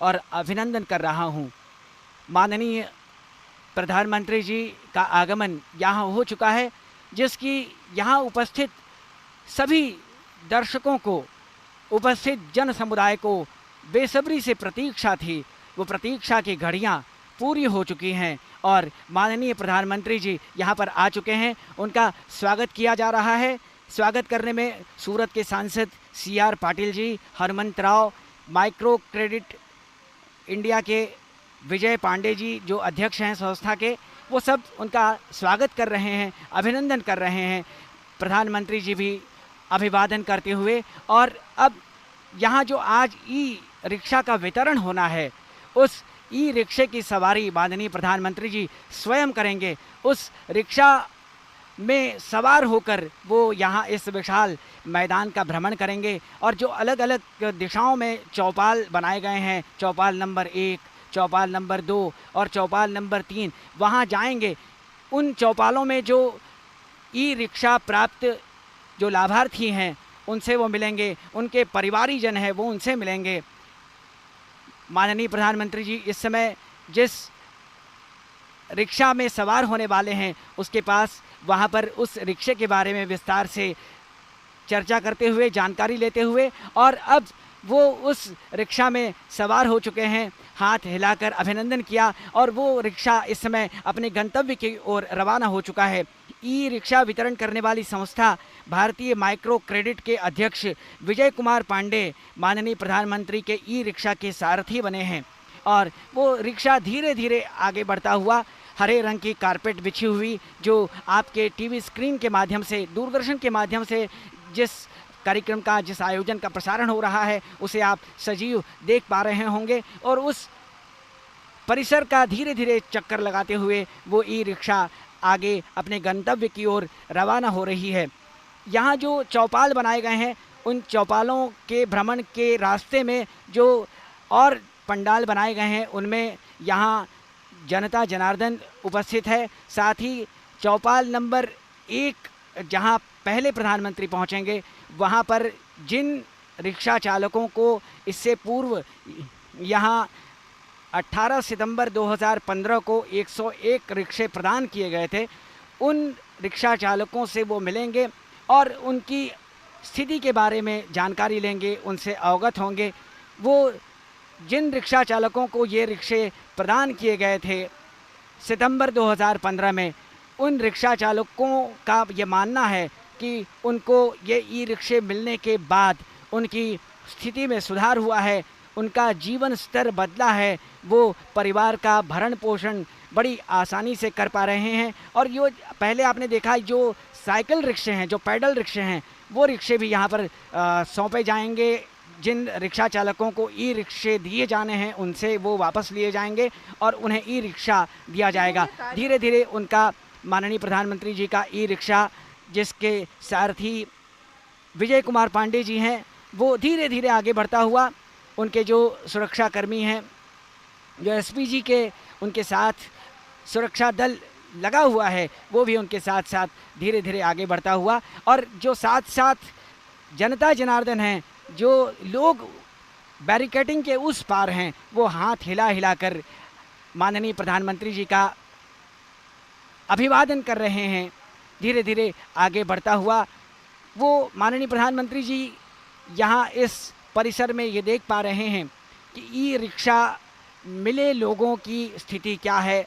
और अभिनंदन कर रहा हूँ। माननीय प्रधानमंत्री जी का आगमन यहाँ हो चुका है, जिसकी यहाँ उपस्थित सभी दर्शकों को, उपस्थित जन समुदाय को बेसब्री से प्रतीक्षा थी। वो प्रतीक्षा की घड़ियाँ पूरी हो चुकी हैं और माननीय प्रधानमंत्री जी यहाँ पर आ चुके हैं। उनका स्वागत किया जा रहा है। स्वागत करने में सूरत के सांसद CR Patil ji, हरमंत Rao, micro credit India के विजय पांडे जी जो अध्यक्ष हैं संस्था के, वो सब उनका स्वागत कर रहे हैं, अभिनंदन कर रहे हैं। प्रधानमंत्री जी भी अभिवादन करते हुए, और अब यहाँ जो आज ई रिक्शा का वितरण होना है, उस ई रिक्शे की सवारी माननीय प्रधानमंत्री जी स्वयं करेंगे। उस रिक्शा में सवार होकर वो यहाँ इस विशाल मैदान का भ्रमण करेंगे और जो अलग अलग दिशाओं में चौपाल बनाए गए हैं, चौपाल नंबर 1, चौपाल नंबर 2 और चौपाल नंबर 3, वहाँ जाएंगे। उन चौपालों में जो ई रिक्शा प्राप्त जो लाभार्थी हैं उनसे वो मिलेंगे, उनके परिवारीजन हैं वो उनसे मिलेंगे। माननीय प्रधानमंत्री जी इस समय जिस रिक्शा में सवार होने वाले हैं उसके पास वहाँ पर उस रिक्शे के बारे में विस्तार से चर्चा करते हुए, जानकारी लेते हुए, और अब वो उस रिक्शा में सवार हो चुके हैं। हाथ हिलाकर अभिनंदन किया और वो रिक्शा इस समय अपने गंतव्य की ओर रवाना हो चुका है। ई रिक्शा वितरण करने वाली संस्था भारतीय माइक्रो क्रेडिट के अध्यक्ष विजय कुमार पांडे माननीय प्रधानमंत्री के ई रिक्शा के सारथी बने हैं और वो रिक्शा धीरे धीरे आगे बढ़ता हुआ, हरे रंग की कारपेट बिछी हुई, जो आपके टीवी स्क्रीन के माध्यम से, दूरदर्शन के माध्यम से जिस कार्यक्रम का, जिस आयोजन का प्रसारण हो रहा है उसे आप सजीव देख पा रहे होंगे, और उस परिसर का धीरे धीरे चक्कर लगाते हुए वो ई रिक्शा आगे अपने गंतव्य की ओर रवाना हो रही है। यहाँ जो चौपाल बनाए गए हैं उन चौपालों के भ्रमण के रास्ते में जो और पंडाल बनाए गए हैं उनमें यहाँ जनता जनार्दन उपस्थित है। साथ ही चौपाल नंबर 1 जहाँ पहले प्रधानमंत्री पहुँचेंगे, वहाँ पर जिन रिक्शा चालकों को इससे पूर्व यहाँ 18 सितंबर 2015 को 101 रिक्शे प्रदान किए गए थे, उन रिक्शा चालकों से वो मिलेंगे और उनकी स्थिति के बारे में जानकारी लेंगे, उनसे अवगत होंगे। वो जिन रिक्शा चालकों को ये रिक्शे प्रदान किए गए थे सितंबर 2015 में, उन रिक्शा चालकों का ये मानना है कि उनको ये ई रिक्शे मिलने के बाद उनकी स्थिति में सुधार हुआ है, उनका जीवन स्तर बदला है, वो परिवार का भरण पोषण बड़ी आसानी से कर पा रहे हैं। और यो पहले आपने देखा जो साइकिल रिक्शे हैं, जो पैडल रिक्शे हैं, वो रिक्शे भी यहाँ पर सौंपे जाएंगे। जिन रिक्शा चालकों को ई रिक्शे दिए जाने हैं उनसे वो वापस लिए जाएंगे और उन्हें ई रिक्शा दिया जाएगा। धीरे धीरे उनका माननीय प्रधानमंत्री जी का ई रिक्शा, जिसके सारथी विजय कुमार पांडे जी हैं, वो धीरे धीरे आगे बढ़ता हुआ, उनके जो सुरक्षाकर्मी हैं, जो एसपीजी के उनके साथ सुरक्षा दल लगा हुआ है, वो भी उनके साथ साथ धीरे धीरे आगे बढ़ता हुआ, और जो साथ साथ जनता जनार्दन हैं, जो लोग बैरिकेडिंग के उस पार हैं, वो हाथ हिला हिला कर माननीय प्रधानमंत्री जी का अभिवादन कर रहे हैं। धीरे धीरे आगे बढ़ता हुआ वो माननीय प्रधानमंत्री जी यहाँ इस परिसर में ये देख पा रहे हैं कि ई रिक्शा मिले लोगों की स्थिति क्या है।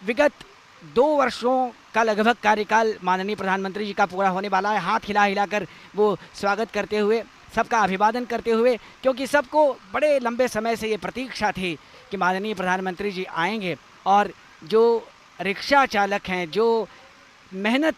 विगत 2 वर्षों का लगभग कार्यकाल माननीय प्रधानमंत्री जी का पूरा होने वाला है। हाथ हिला हिलाकर वो स्वागत करते हुए, सबका अभिवादन करते हुए, क्योंकि सबको बड़े लंबे समय से ये प्रतीक्षा थी कि माननीय प्रधानमंत्री जी आएंगे और जो रिक्शा चालक हैं, जो मेहनत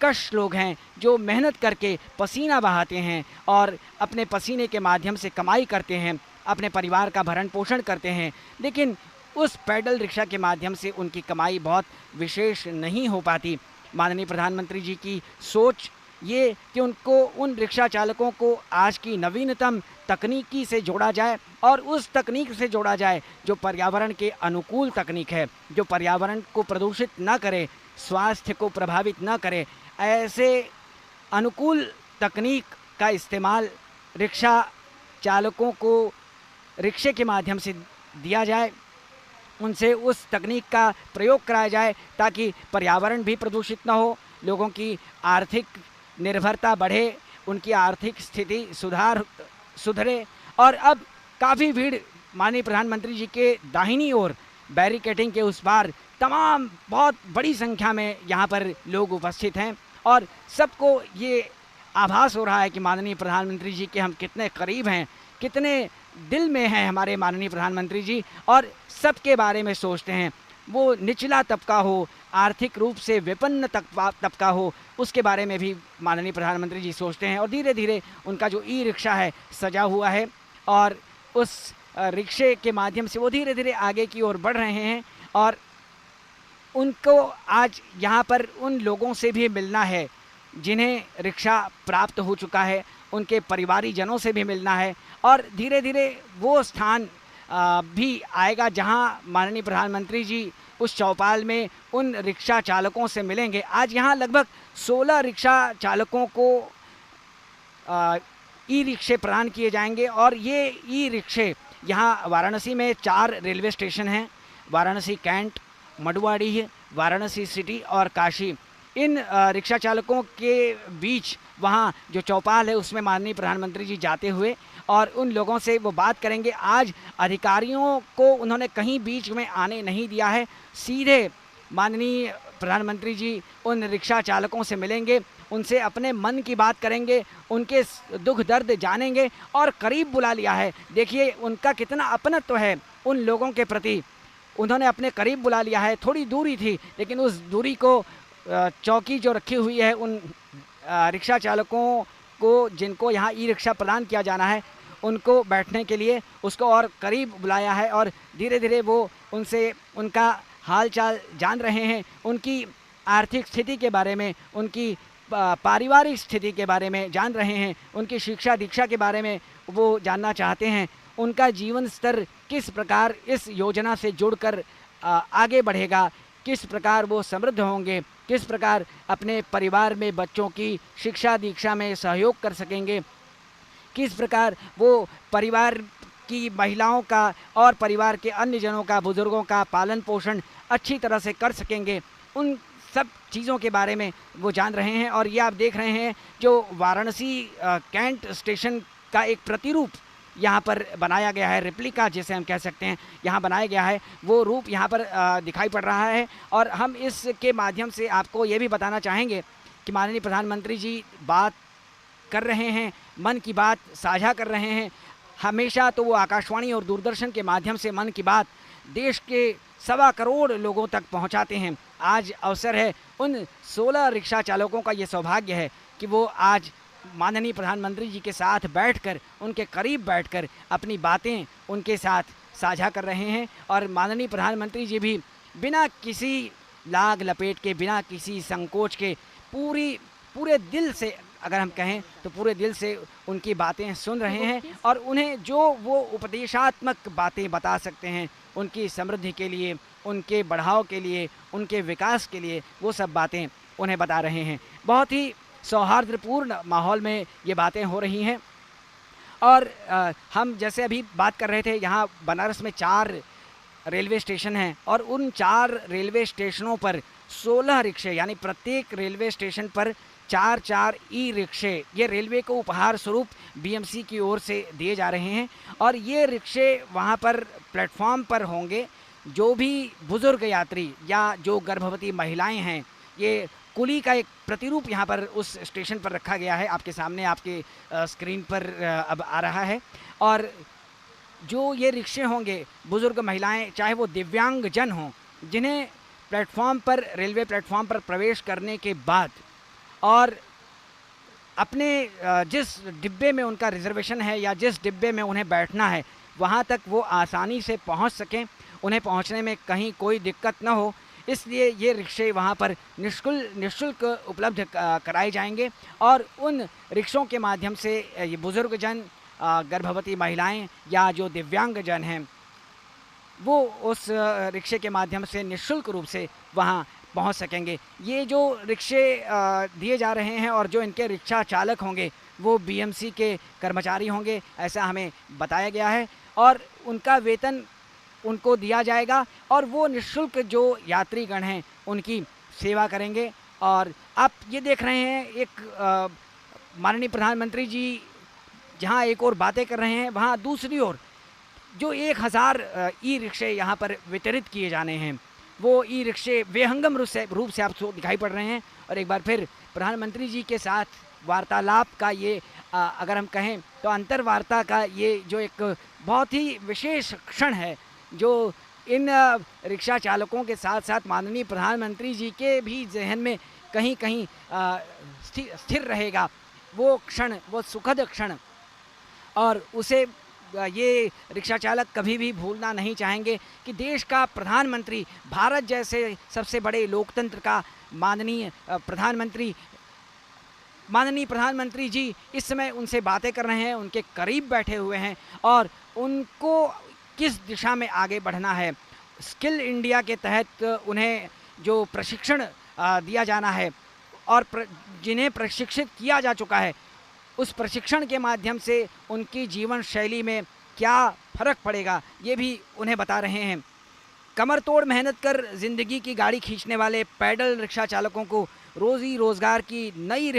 कश लोग हैं, जो मेहनत करके पसीना बहाते हैं और अपने पसीने के माध्यम से कमाई करते हैं, अपने परिवार का भरण पोषण करते हैं, लेकिन उस पैडल रिक्शा के माध्यम से उनकी कमाई बहुत विशेष नहीं हो पाती। माननीय प्रधानमंत्री जी की सोच ये कि उनको, उन रिक्शा चालकों को आज की नवीनतम तकनीकी से जोड़ा जाए और उस तकनीक से जोड़ा जाए जो पर्यावरण के अनुकूल तकनीक है, जो पर्यावरण को प्रदूषित न करे, स्वास्थ्य को प्रभावित न करे। ऐसे अनुकूल तकनीक का इस्तेमाल रिक्शा चालकों को रिक्शे के माध्यम से दिया जाए, उनसे उस तकनीक का प्रयोग कराया जाए ताकि पर्यावरण भी प्रदूषित ना हो, लोगों की आर्थिक निर्भरता बढ़े, उनकी आर्थिक स्थिति सुधरे। और अब काफ़ी भीड़ माननीय प्रधानमंत्री जी के दाहिनी ओर बैरिकेडिंग के उस पार तमाम बहुत बड़ी संख्या में यहाँ पर लोग उपस्थित हैं और सबको ये आभास हो रहा है कि माननीय प्रधानमंत्री जी के हम कितने करीब हैं, कितने दिल में हैं हमारे माननीय प्रधानमंत्री जी और सबके बारे में सोचते हैं। वो निचला तबका हो, आर्थिक रूप से विपन्न तबका हो, उसके बारे में भी माननीय प्रधानमंत्री जी सोचते हैं। और धीरे धीरे उनका जो ई रिक्शा है सजा हुआ है और उस रिक्शे के माध्यम से वो धीरे धीरे आगे की ओर बढ़ रहे हैं और उनको आज यहाँ पर उन लोगों से भी मिलना है जिन्हें रिक्शा प्राप्त हो चुका है, उनके परिवारीजनों से भी मिलना है और धीरे धीरे वो स्थान भी आएगा जहाँ माननीय प्रधानमंत्री जी उस चौपाल में उन रिक्शा चालकों से मिलेंगे। आज यहाँ लगभग 16 रिक्शा चालकों को ई रिक्शे प्रदान किए जाएंगे और ये ई रिक्शे यहाँ वाराणसी में 4 रेलवे स्टेशन हैं, वाराणसी कैंट, मडुवाडीह, वाराणसी सिटी और काशी। इन रिक्शा चालकों के बीच वहाँ जो चौपाल है उसमें माननीय प्रधानमंत्री जी जाते हुए और उन लोगों से वो बात करेंगे। आज अधिकारियों को उन्होंने कहीं बीच में आने नहीं दिया है, सीधे माननीय प्रधानमंत्री जी उन रिक्शा चालकों से मिलेंगे, उनसे अपने मन की बात करेंगे, उनके दुख दर्द जानेंगे और करीब बुला लिया है। देखिए उनका कितना अपनत्व है उन लोगों के प्रति, उन्होंने अपने करीब बुला लिया है। थोड़ी दूरी थी लेकिन उस दूरी को चौकी जो रखी हुई है उन रिक्शा चालकों को जिनको यहाँ ई रिक्शा प्रदान किया जाना है उनको बैठने के लिए उसको और करीब बुलाया है और धीरे धीरे वो उनसे उनका हाल चाल जान रहे हैं, उनकी आर्थिक स्थिति के बारे में, उनकी पारिवारिक स्थिति के बारे में जान रहे हैं, उनकी शिक्षा दीक्षा के बारे में वो जानना चाहते हैं, उनका जीवन स्तर किस प्रकार इस योजना से जुड़कर आगे बढ़ेगा, किस प्रकार वो समृद्ध होंगे, किस प्रकार अपने परिवार में बच्चों की शिक्षा दीक्षा में सहयोग कर सकेंगे, किस प्रकार वो परिवार की महिलाओं का और परिवार के अन्य जनों का, बुजुर्गों का पालन पोषण अच्छी तरह से कर सकेंगे, उन सब चीज़ों के बारे में वो जान रहे हैं। और ये आप देख रहे हैं जो वाराणसी कैंट स्टेशन का एक प्रतिरूप यहाँ पर बनाया गया है, रेप्लिका जिसे हम कह सकते हैं यहाँ बनाया गया है, वो रूप यहाँ पर दिखाई पड़ रहा है। और हम इसके माध्यम से आपको ये भी बताना चाहेंगे कि माननीय प्रधानमंत्री जी बात कर रहे हैं, मन की बात साझा कर रहे हैं। हमेशा तो वो आकाशवाणी और दूरदर्शन के माध्यम से मन की बात देश के 1.25 करोड़ लोगों तक पहुँचाते हैं। आज अवसर है, उन 16 रिक्शा चालकों का ये सौभाग्य है कि वो आज माननीय प्रधानमंत्री जी के साथ बैठकर, उनके करीब बैठकर अपनी बातें उनके साथ साझा कर रहे हैं। और माननीय प्रधानमंत्री जी भी बिना किसी लाग लपेट के, बिना किसी संकोच के पूरे दिल से, अगर हम कहें तो पूरे दिल से उनकी बातें सुन रहे हैं और उन्हें जो वो उपदेशात्मक बातें बता सकते हैं उनकी समृद्धि के लिए, उनके बढ़ाव के लिए, उनके विकास के लिए, वो सब बातें उन्हें बता रहे हैं। बहुत ही सौहार्दपूर्ण माहौल में ये बातें हो रही हैं। और हम जैसे अभी बात कर रहे थे, यहाँ बनारस में 4 रेलवे स्टेशन हैं और उन 4 रेलवे स्टेशनों पर 16 रिक्शे, यानी प्रत्येक रेलवे स्टेशन पर 4-4 ई रिक्शे ये रेलवे को उपहार स्वरूप बीएमसी की ओर से दिए जा रहे हैं। और ये रिक्शे वहाँ पर प्लेटफॉर्म पर होंगे। जो भी बुज़ुर्ग यात्री या जो गर्भवती महिलाएं हैं, ये कुली का एक प्रतिरूप यहाँ पर उस स्टेशन पर रखा गया है, आपके सामने आपके स्क्रीन पर अब आ रहा है। और जो ये रिक्शे होंगे, बुज़ुर्ग महिलाएं, चाहे वो दिव्यांग जन हों, जिन्हें प्लेटफॉर्म पर, रेलवे प्लेटफॉर्म पर प्रवेश करने के बाद और अपने जिस डिब्बे में उनका रिजर्वेशन है या जिस डिब्बे में उन्हें बैठना है वहाँ तक वो आसानी से पहुँच सकें, उन्हें पहुँचने में कहीं कोई दिक्कत न हो, इसलिए ये रिक्शे वहाँ पर निःशुल्क उपलब्ध कराए जाएंगे। और उन रिक्शों के माध्यम से ये बुज़ुर्ग जन, गर्भवती महिलाएं या जो दिव्यांग जन हैं वो उस रिक्शे के माध्यम से निःशुल्क रूप से वहाँ पहुँच सकेंगे। ये जो रिक्शे दिए जा रहे हैं और जो इनके रिक्शा चालक होंगे वो बीएमसी के कर्मचारी होंगे, ऐसा हमें बताया गया है। और उनका वेतन उनको दिया जाएगा और वो निःशुल्क जो यात्रीगण हैं उनकी सेवा करेंगे। और आप ये देख रहे हैं एक माननीय प्रधानमंत्री जी जहाँ एक और बातें कर रहे हैं, वहाँ दूसरी ओर जो 1000 ई रिक्शे यहाँ पर वितरित किए जाने हैं, वो ई रिक्शे विहंगम रूप से आपको दिखाई पड़ रहे हैं। और एक बार फिर प्रधानमंत्री जी के साथ वार्तालाप का ये अगर हम कहें तो अंतर्वार्ता का ये जो एक बहुत ही विशेष क्षण है, जो इन रिक्शा चालकों के साथ साथ माननीय प्रधानमंत्री जी के भी जहन में कहीं कहीं स्थिर रहेगा, वो क्षण, वो सुखद क्षण, और उसे ये रिक्शा चालक कभी भी भूलना नहीं चाहेंगे कि देश का प्रधानमंत्री, भारत जैसे सबसे बड़े लोकतंत्र का माननीय प्रधानमंत्री जी इस समय उनसे बातें कर रहे हैं, उनके करीब बैठे हुए हैं और उनको किस दिशा में आगे बढ़ना है। स्किल इंडिया के तहत उन्हें जो प्रशिक्षण दिया जाना है और जिन्हें प्रशिक्षित किया जा चुका है, उस प्रशिक्षण के माध्यम से उनकी जीवन शैली में क्या फ़र्क पड़ेगा, ये भी उन्हें बता रहे हैं। कमर तोड़ मेहनत कर ज़िंदगी की गाड़ी खींचने वाले पैडल रिक्शा चालकों को रोज़ी रोज़गार की नई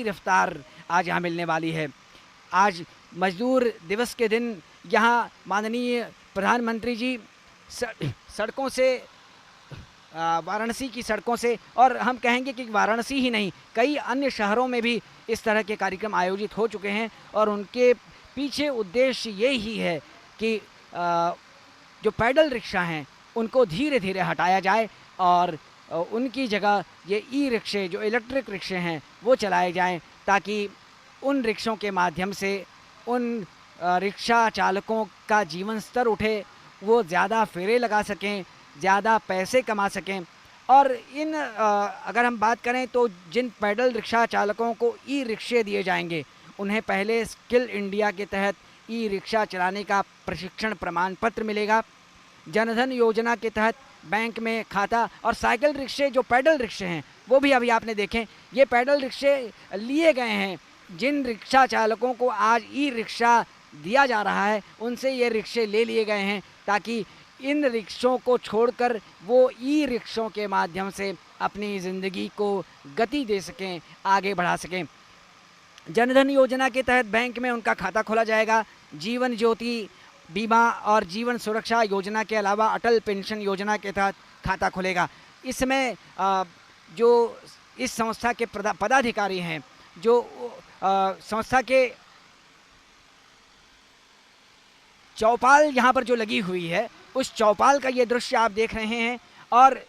रफ्तार आज यहाँ मिलने वाली है। आज मजदूर दिवस के दिन यहाँ माननीय प्रधानमंत्री जी सड़कों से, वाराणसी की सड़कों से, और हम कहेंगे कि वाराणसी ही नहीं, कई अन्य शहरों में भी इस तरह के कार्यक्रम आयोजित हो चुके हैं और उनके पीछे उद्देश्य ये ही है कि जो पैडल रिक्शा हैं उनको धीरे धीरे हटाया जाए और उनकी जगह ये ई रिक्शे, जो इलेक्ट्रिक रिक्शे हैं, वो चलाए जाएं, ताकि उन रिक्शों के माध्यम से उन रिक्शा चालकों का जीवन स्तर उठे, वो ज़्यादा फेरे लगा सकें, ज़्यादा पैसे कमा सकें। और इन अगर हम बात करें तो जिन पैडल रिक्शा चालकों को ई रिक्शे दिए जाएंगे, उन्हें पहले स्किल इंडिया के तहत ई रिक्शा चलाने का प्रशिक्षण प्रमाण पत्र मिलेगा। जनधन योजना के तहत बैंक में खाता, और साइकिल रिक्शे जो पैडल रिक्शे हैं वो भी अभी आपने देखें, ये पैडल रिक्शे लिए गए हैं। जिन रिक्शा चालकों को आज ई रिक्शा दिया जा रहा है उनसे ये रिक्शे ले लिए गए हैं, ताकि इन रिक्शों को छोड़कर वो ई रिक्शों के माध्यम से अपनी ज़िंदगी को गति दे सकें, आगे बढ़ा सकें। जनधन योजना के तहत बैंक में उनका खाता खोला जाएगा। जीवन ज्योति बीमा और जीवन सुरक्षा योजना के अलावा अटल पेंशन योजना के तहत खाता खुलेगा। इसमें जो इस संस्था के पदाधिकारी हैं, जो संस्था के चौपाल यहाँ पर जो लगी हुई है, उस चौपाल का ये दृश्य आप देख रहे हैं और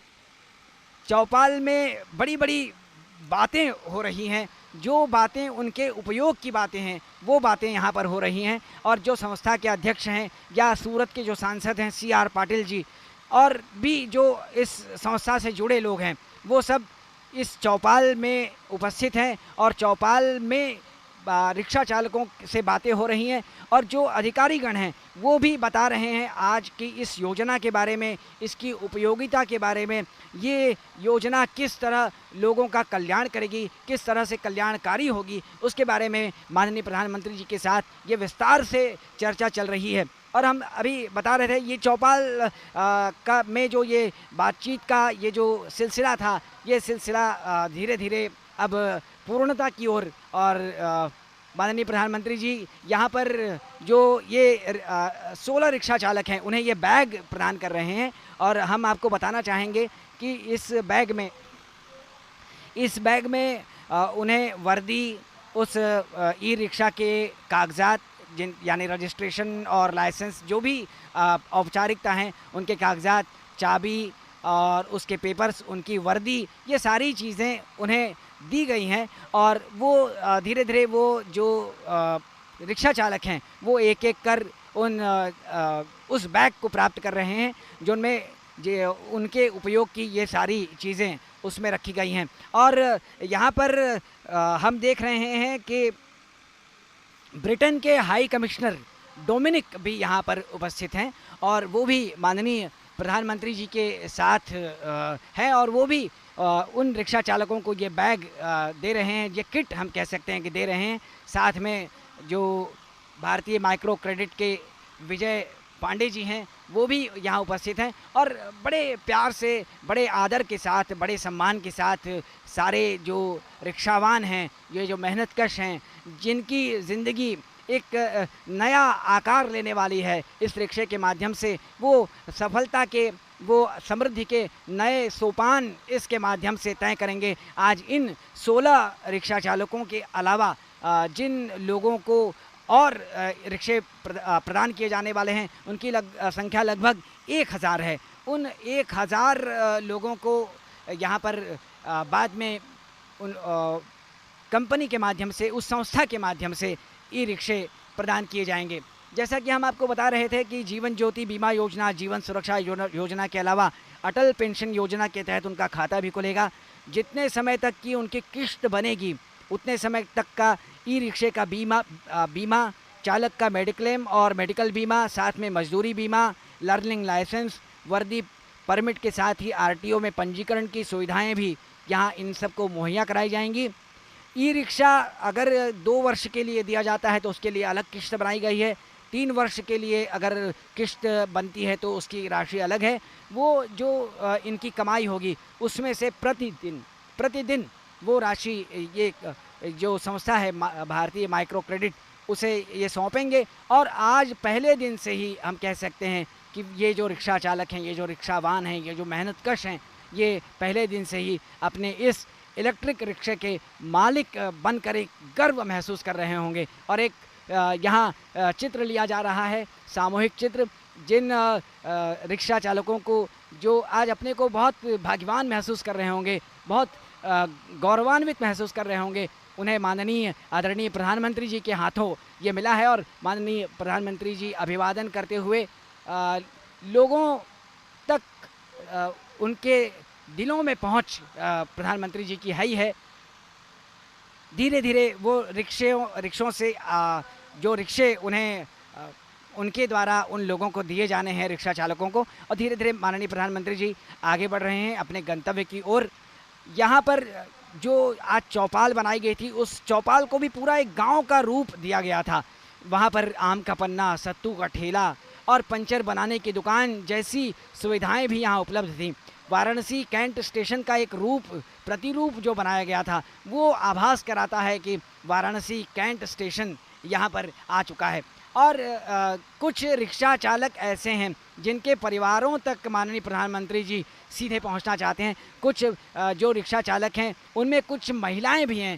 चौपाल में बड़ी बड़ी बातें हो रही हैं। जो बातें उनके उपयोग की बातें हैं वो बातें यहाँ पर हो रही हैं। और जो संस्था के अध्यक्ष हैं या सूरत के जो सांसद हैं CR पाटिल जी, और भी जो इस संस्था से जुड़े लोग हैं, वो सब इस चौपाल में उपस्थित हैं और चौपाल में रिक्शा चालकों से बातें हो रही हैं। और जो अधिकारीगण हैं वो भी बता रहे हैं आज की इस योजना के बारे में, इसकी उपयोगिता के बारे में, ये योजना किस तरह लोगों का कल्याण करेगी, किस तरह से कल्याणकारी होगी, उसके बारे में माननीय प्रधानमंत्री जी के साथ ये विस्तार से चर्चा चल रही है। और हम अभी बता रहे थे, ये चौपाल का में जो ये बातचीत का ये जो सिलसिला था, ये सिलसिला धीरे धीरे अब पूर्णता की ओर, और माननीय प्रधानमंत्री जी यहाँ पर जो ये 16 रिक्शा चालक हैं उन्हें ये बैग प्रदान कर रहे हैं। और हम आपको बताना चाहेंगे कि इस बैग में उन्हें वर्दी, उस ई रिक्शा के कागजात, यानी रजिस्ट्रेशन और लाइसेंस, जो भी औपचारिकता हैं उनके कागजात, चाबी और उसके पेपर्स, उनकी वर्दी, ये सारी चीज़ें उन्हें दी गई हैं। और वो धीरे धीरे वो जो रिक्शा चालक हैं वो एक एक कर उस बैग को प्राप्त कर रहे हैं, जो उनमें उनके उपयोग की ये सारी चीज़ें उसमें रखी गई हैं। और यहाँ पर हम देख रहे हैं कि ब्रिटेन के हाई कमिश्नर डोमिनिक भी यहाँ पर उपस्थित हैं और वो भी माननीय प्रधानमंत्री जी के साथ हैं, और वो भी उन रिक्शा चालकों को ये बैग दे रहे हैं, ये किट हम कह सकते हैं कि दे रहे हैं। साथ में जो भारतीय माइक्रो क्रेडिट के विजय पांडे जी हैं, वो भी यहाँ उपस्थित हैं और बड़े प्यार से, बड़े आदर के साथ, बड़े सम्मान के साथ सारे जो रिक्शावान हैं, ये जो मेहनतकश हैं, जिनकी ज़िंदगी एक नया आकार लेने वाली है इस रिक्शे के माध्यम से, वो सफलता के, वो समृद्धि के नए सोपान इसके माध्यम से तय करेंगे। आज इन 16 रिक्शा चालकों के अलावा जिन लोगों को और रिक्शे प्रदान किए जाने वाले हैं, उनकी संख्या लगभग 1000 है। उन 1000 लोगों को यहाँ पर बाद में उन कंपनी के माध्यम से, उस संस्था के माध्यम से ई रिक्शे प्रदान किए जाएंगे। जैसा कि हम आपको बता रहे थे कि जीवन ज्योति बीमा योजना, जीवन सुरक्षा योजना के अलावा अटल पेंशन योजना के तहत उनका खाता भी खुलेगा। जितने समय तक की उनकी किश्त बनेगी, उतने समय तक का ई रिक्शे का बीमा, चालक का मेडिक्लेम और मेडिकल बीमा, साथ में मजदूरी बीमा, लर्निंग लाइसेंस, वर्दी परमिट के साथ ही आरटीओ में पंजीकरण की सुविधाएं भी यहाँ इन सबको मुहैया कराई जाएंगी। ई रिक्शा अगर 2 वर्ष के लिए दिया जाता है तो उसके लिए अलग किश्त बनाई गई है। 3 वर्ष के लिए अगर किश्त बनती है तो उसकी राशि अलग है। वो जो इनकी कमाई होगी उसमें से प्रतिदिन वो राशि ये जो संस्था है भारतीय माइक्रो क्रेडिट, उसे ये सौंपेंगे। और आज पहले दिन से ही हम कह सकते हैं कि ये जो रिक्शा चालक हैं, ये जो रिक्शावान हैं, ये जो मेहनतकश हैं, ये पहले दिन से ही अपने इस इलेक्ट्रिक रिक्शे के मालिक बनकर एक गर्व महसूस कर रहे होंगे। और एक यहाँ चित्र लिया जा रहा है, सामूहिक चित्र, जिन रिक्शा चालकों को जो आज अपने को बहुत भाग्यवान महसूस कर रहे होंगे, बहुत गौरवान्वित महसूस कर रहे होंगे, उन्हें माननीय आदरणीय प्रधानमंत्री जी के हाथों ये मिला है। और माननीय प्रधानमंत्री जी अभिवादन करते हुए लोगों तक उनके दिलों में पहुंच प्रधानमंत्री जी की है ही है। धीरे धीरे वो रिक्शों से जो रिक्शे उन्हें उनके द्वारा उन लोगों को दिए जाने हैं, रिक्शा चालकों को, और धीरे धीरे माननीय प्रधानमंत्री जी आगे बढ़ रहे हैं अपने गंतव्य की ओर। यहाँ पर जो आज चौपाल बनाई गई थी, उस चौपाल को भी पूरा एक गांव का रूप दिया गया था। वहाँ पर आम का पन्ना, सत्तू का ठेला और पंचर बनाने की दुकान जैसी सुविधाएं भी यहाँ उपलब्ध थीं। वाराणसी कैंट स्टेशन का एक प्रतिरूप जो बनाया गया था, वो आभास कराता है कि वाराणसी कैंट स्टेशन यहाँ पर आ चुका है। और कुछ रिक्शा चालक ऐसे हैं जिनके परिवारों तक माननीय प्रधानमंत्री जी सीधे पहुंचना चाहते हैं। कुछ जो रिक्शा चालक हैं उनमें कुछ महिलाएं भी हैं।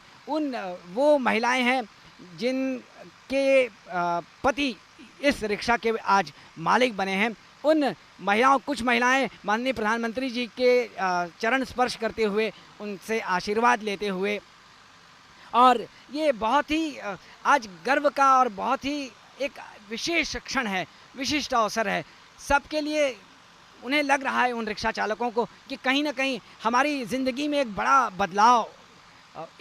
वो महिलाएं हैं जिनके पति इस रिक्शा के आज मालिक बने हैं। उन महिलाओं, कुछ महिलाएं माननीय प्रधानमंत्री जी के चरण स्पर्श करते हुए, उनसे आशीर्वाद लेते हुए, और ये बहुत ही आज गर्व का और बहुत ही एक विशेष क्षण है, विशिष्ट अवसर है सबके लिए। उन्हें लग रहा है, उन रिक्शा चालकों को, कि कहीं ना कहीं हमारी ज़िंदगी में एक बड़ा बदलाव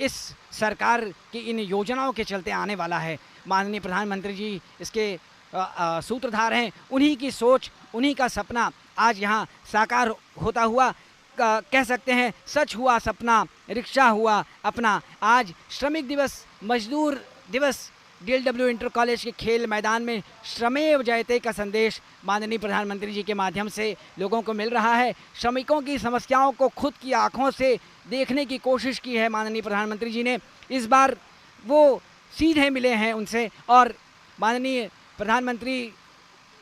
इस सरकार की इन योजनाओं के चलते आने वाला है। माननीय प्रधानमंत्री जी इसके सूत्रधार हैं। उन्हीं की सोच, उन्हीं का सपना आज यहाँ साकार होता हुआ कह सकते हैं, सच हुआ सपना, रिक्शा हुआ अपना। आज श्रमिक दिवस, मजदूर दिवस, DLW इंटर कॉलेज के खेल मैदान में श्रमेव जयते का संदेश माननीय प्रधानमंत्री जी के माध्यम से लोगों को मिल रहा है। श्रमिकों की समस्याओं को खुद की आँखों से देखने की कोशिश की है माननीय प्रधानमंत्री जी ने। इस बार वो सीधे मिले हैं उनसे, और माननीय प्रधानमंत्री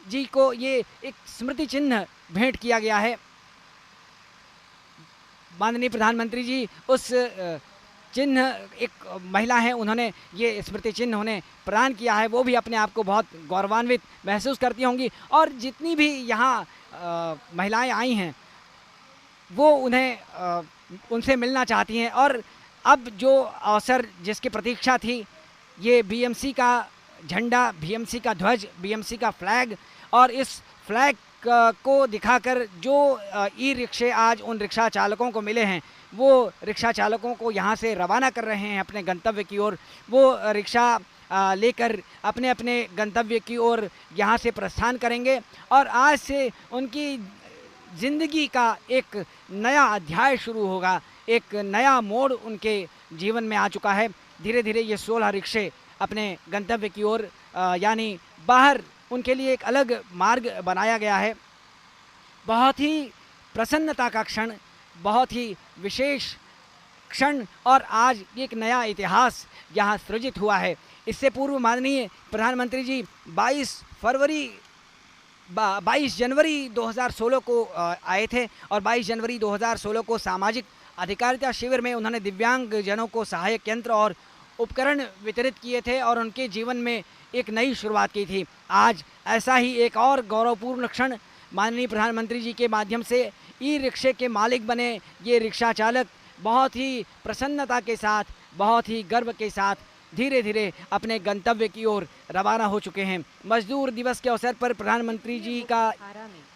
जी को ये एक स्मृति चिन्ह भेंट किया गया है। माननीय प्रधानमंत्री जी उस चिन्ह, एक महिला हैं, उन्होंने ये स्मृति चिन्ह उन्हें प्रदान किया है। वो भी अपने आप को बहुत गौरवान्वित महसूस करती होंगी। और जितनी भी यहाँ महिलाएं आई हैं वो उनसे मिलना चाहती हैं। और अब जो अवसर जिसकी प्रतीक्षा थी, ये BMC का झंडा, BMC का ध्वज, BMC का फ्लैग, और इस फ्लैग को दिखाकर जो ई रिक्शे आज उन रिक्शा चालकों को मिले हैं, वो रिक्शा चालकों को यहाँ से रवाना कर रहे हैं अपने गंतव्य की ओर। वो रिक्शा लेकर अपने अपने गंतव्य की ओर यहाँ से प्रस्थान करेंगे। और आज से उनकी ज़िंदगी का एक नया अध्याय शुरू होगा, एक नया मोड़ उनके जीवन में आ चुका है। धीरे धीरे ये 16 रिक्शे अपने गंतव्य की ओर, यानी बाहर उनके लिए एक अलग मार्ग बनाया गया है। बहुत ही प्रसन्नता का क्षण, बहुत ही विशेष क्षण, और आज एक नया इतिहास यहाँ सृजित हुआ है। इससे पूर्व माननीय प्रधानमंत्री जी 22 जनवरी 2016 को आए थे और 22 जनवरी 2016 को सामाजिक अधिकारिता शिविर में उन्होंने दिव्यांग जनों को सहायक यंत्र और उपकरण वितरित किए थे और उनके जीवन में एक नई शुरुआत की थी। आज ऐसा ही एक और गौरवपूर्ण क्षण माननीय प्रधानमंत्री जी के माध्यम से ई रिक्शे के मालिक बने ये रिक्शा चालक बहुत ही प्रसन्नता के साथ, बहुत ही गर्व के साथ धीरे धीरे अपने गंतव्य की ओर रवाना हो चुके हैं। मजदूर दिवस के अवसर पर प्रधानमंत्री जी का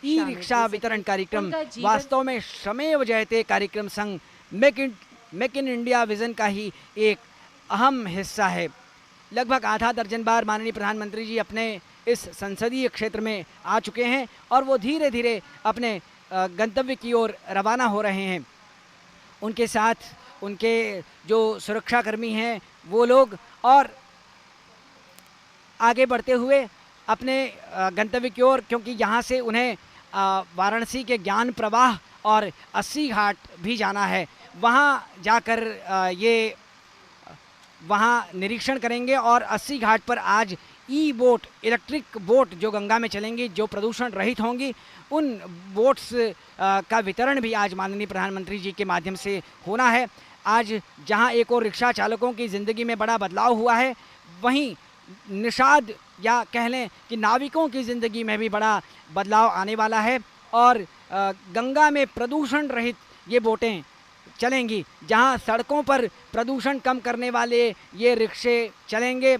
ई रिक्शा वितरण कार्यक्रम वास्तव में श्रमेव जयते कार्यक्रम संग मेक इन इंडिया विजन का ही एक अहम हिस्सा है। लगभग आधा दर्जन बार माननीय प्रधानमंत्री जी अपने इस संसदीय क्षेत्र में आ चुके हैं और वो धीरे धीरे अपने गंतव्य की ओर रवाना हो रहे हैं। उनके साथ उनके जो सुरक्षाकर्मी हैं वो लोग, और आगे बढ़ते हुए अपने गंतव्य की ओर, क्योंकि यहाँ से उन्हें वाराणसी के ज्ञान प्रवाह और 80 घाट भी जाना है। वहाँ जाकर ये वहाँ निरीक्षण करेंगे और 80 घाट पर आज ई बोट, इलेक्ट्रिक बोट जो गंगा में चलेंगी, जो प्रदूषण रहित होंगी, उन बोट्स का वितरण भी आज माननीय प्रधानमंत्री जी के माध्यम से होना है। आज जहां एक और रिक्शा चालकों की ज़िंदगी में बड़ा बदलाव हुआ है, वहीं निषाद या कह लें कि नाविकों की ज़िंदगी में भी बड़ा बदलाव आने वाला है और गंगा में प्रदूषण रहित ये बोटें चलेंगी। जहां सड़कों पर प्रदूषण कम करने वाले ये रिक्शे चलेंगे,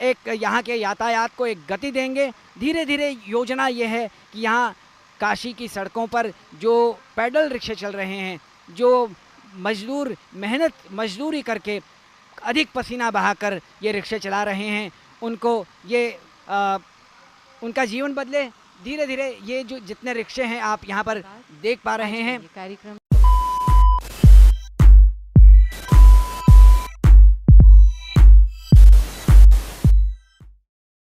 एक यहाँ के यातायात को एक गति देंगे। धीरे धीरे योजना ये है कि यहाँ काशी की सड़कों पर जो पैडल रिक्शे चल रहे हैं, जो मजदूर मेहनत मजदूरी करके अधिक पसीना बहाकर ये रिक्शे चला रहे हैं, उनको ये उनका जीवन बदले। धीरे धीरे ये जो जितने रिक्शे हैं आप यहाँ पर देख पा रहे हैं, कार्यक्रम